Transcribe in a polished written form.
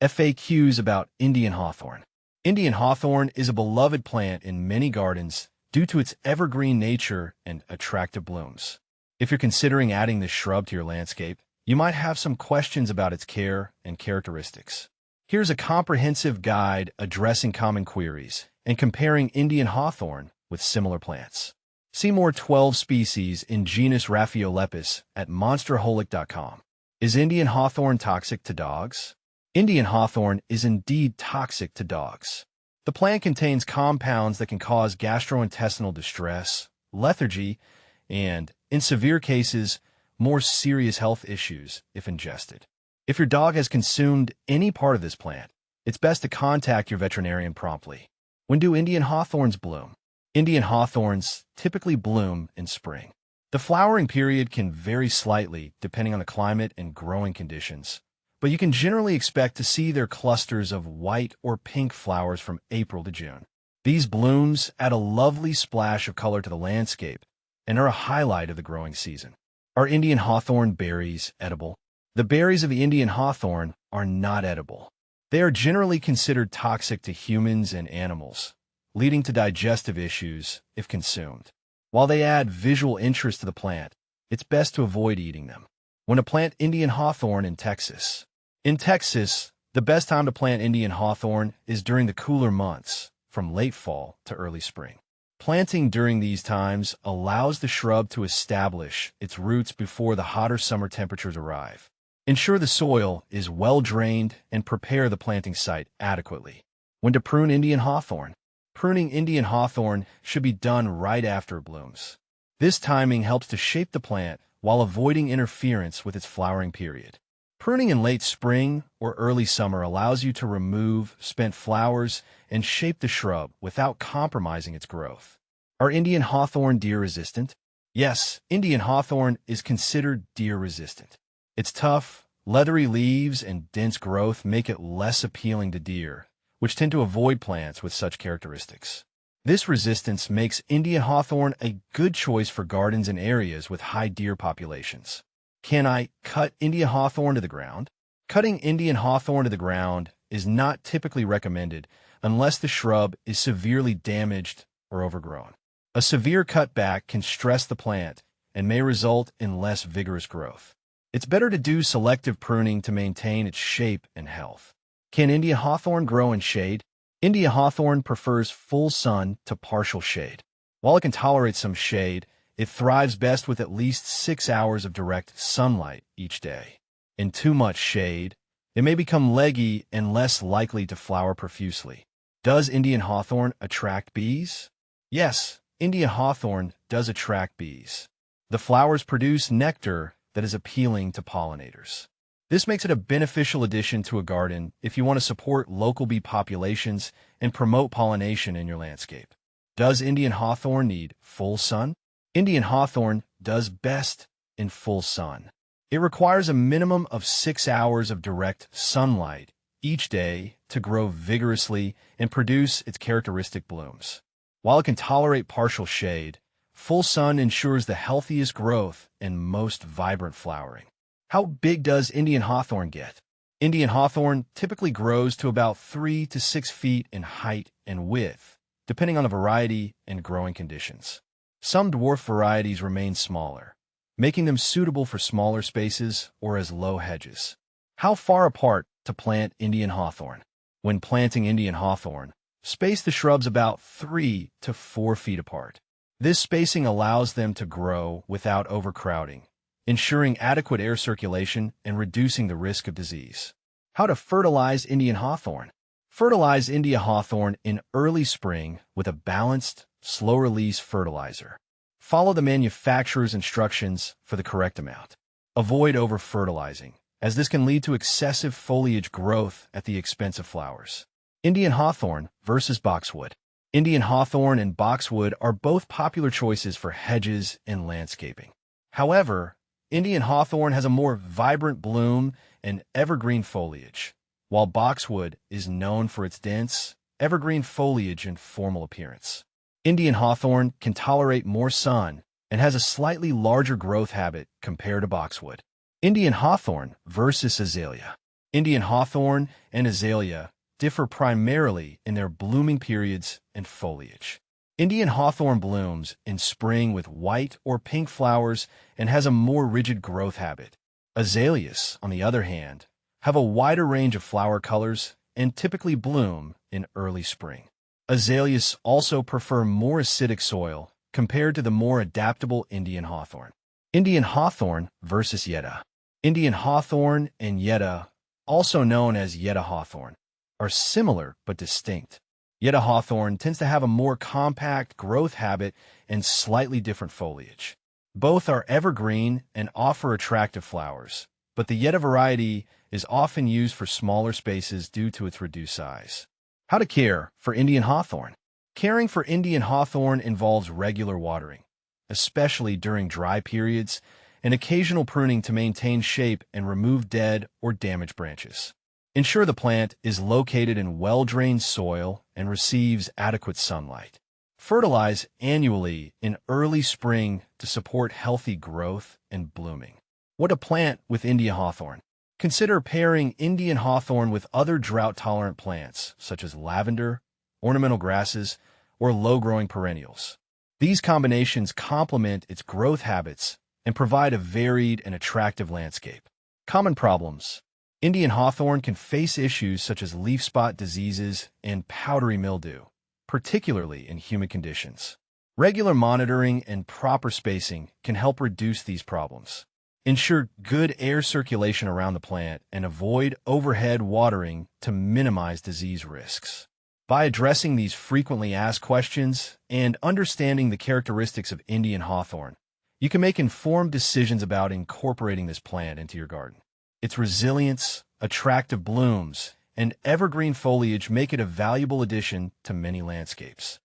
FAQs about Indian Hawthorn. Indian Hawthorn is a beloved plant in many gardens due to its evergreen nature and attractive blooms. If you're considering adding this shrub to your landscape, you might have some questions about its care and characteristics. Here's a comprehensive guide addressing common queries and comparing Indian Hawthorn with similar plants. See more 12 species in genus Raphiolepis at monsterholic.com. Is Indian Hawthorn toxic to dogs? Indian Hawthorn is indeed toxic to dogs. The plant contains compounds that can cause gastrointestinal distress, lethargy, and, in severe cases, more serious health issues if ingested. If your dog has consumed any part of this plant, it's best to contact your veterinarian promptly. When do Indian Hawthorns bloom? Indian Hawthorns typically bloom in spring. The flowering period can vary slightly depending on the climate and growing conditions, but you can generally expect to see their clusters of white or pink flowers from April to June. These blooms add a lovely splash of color to the landscape and are a highlight of the growing season. Are Indian Hawthorn berries edible? The berries of the Indian Hawthorn are not edible. They are generally considered toxic to humans and animals, leading to digestive issues if consumed. While they add visual interest to the plant, it's best to avoid eating them. When to plant Indian Hawthorn in Texas. In Texas, the best time to plant Indian Hawthorn is during the cooler months, from late fall to early spring. Planting during these times allows the shrub to establish its roots before the hotter summer temperatures arrive. Ensure the soil is well drained and prepare the planting site adequately. When to prune Indian Hawthorn. Pruning Indian Hawthorn should be done right after it blooms. This timing helps to shape the plant while avoiding interference with its flowering period. Pruning in late spring or early summer allows you to remove spent flowers and shape the shrub without compromising its growth. Are Indian Hawthorn deer resistant? Yes, Indian Hawthorn is considered deer resistant. Its tough, leathery leaves and dense growth make it less appealing to deer, which tend to avoid plants with such characteristics. This resistance makes Indian Hawthorn a good choice for gardens in areas with high deer populations. Can I cut Indian Hawthorn to the ground? Cutting Indian Hawthorn to the ground is not typically recommended unless the shrub is severely damaged or overgrown. A severe cutback can stress the plant and may result in less vigorous growth. It's better to do selective pruning to maintain its shape and health. Can Indian Hawthorn grow in shade? Indian Hawthorn prefers full sun to partial shade. While it can tolerate some shade, it thrives best with at least 6 hours of direct sunlight each day. In too much shade, it may become leggy and less likely to flower profusely. Does Indian Hawthorn attract bees? Yes, Indian Hawthorn does attract bees. The flowers produce nectar that is appealing to pollinators. This makes it a beneficial addition to a garden if you want to support local bee populations and promote pollination in your landscape. Does Indian Hawthorn need full sun? Indian Hawthorn does best in full sun. It requires a minimum of 6 hours of direct sunlight each day to grow vigorously and produce its characteristic blooms. While it can tolerate partial shade, full sun ensures the healthiest growth and most vibrant flowering. How big does Indian Hawthorn get? Indian Hawthorn typically grows to about 3 to 6 feet in height and width, depending on the variety and growing conditions. Some dwarf varieties remain smaller, making them suitable for smaller spaces or as low hedges. How far apart to plant Indian Hawthorn? When planting Indian Hawthorn, space the shrubs about 3 to 4 feet apart. This spacing allows them to grow without overcrowding, ensuring adequate air circulation and reducing the risk of disease. How to fertilize Indian Hawthorn? Fertilize Indian Hawthorn in early spring with a balanced, slow-release fertilizer. Follow the manufacturer's instructions for the correct amount. Avoid over-fertilizing, as this can lead to excessive foliage growth at the expense of flowers. Indian Hawthorn versus boxwood. Indian Hawthorn and boxwood are both popular choices for hedges and landscaping. However, Indian Hawthorn has a more vibrant bloom and evergreen foliage, while boxwood is known for its dense, evergreen foliage and formal appearance. Indian Hawthorn can tolerate more sun and has a slightly larger growth habit compared to boxwood. Indian Hawthorn versus azalea. Indian hawthorn and azalea differ primarily in their blooming periods and foliage. Indian hawthorn blooms in spring with white or pink flowers and has a more rigid growth habit. Azaleas, on the other hand, have a wider range of flower colors and typically bloom in early spring. Azaleas also prefer more acidic soil compared to the more adaptable Indian hawthorn. Indian hawthorn versus Yetta. Indian hawthorn and Yetta, also known as Yetta hawthorn, are similar but distinct. Yetta hawthorn tends to have a more compact growth habit and slightly different foliage. Both are evergreen and offer attractive flowers, but the Yetta variety is often used for smaller spaces due to its reduced size. How to care for Indian hawthorn. Caring for Indian hawthorn involves regular watering, especially during dry periods, and occasional pruning to maintain shape and remove dead or damaged branches. Ensure the plant is located in well-drained soil and receives adequate sunlight. Fertilize annually in early spring to support healthy growth and blooming. What to plant with Indian hawthorn? Consider pairing Indian hawthorn with other drought-tolerant plants, such as lavender, ornamental grasses, or low-growing perennials. These combinations complement its growth habits and provide a varied and attractive landscape. Common problems. Indian hawthorn can face issues such as leaf spot diseases and powdery mildew, particularly in humid conditions. Regular monitoring and proper spacing can help reduce these problems. Ensure good air circulation around the plant and avoid overhead watering to minimize disease risks. By addressing these frequently asked questions and understanding the characteristics of Indian hawthorn, you can make informed decisions about incorporating this plant into your garden. Its resilience, attractive blooms, and evergreen foliage make it a valuable addition to many landscapes.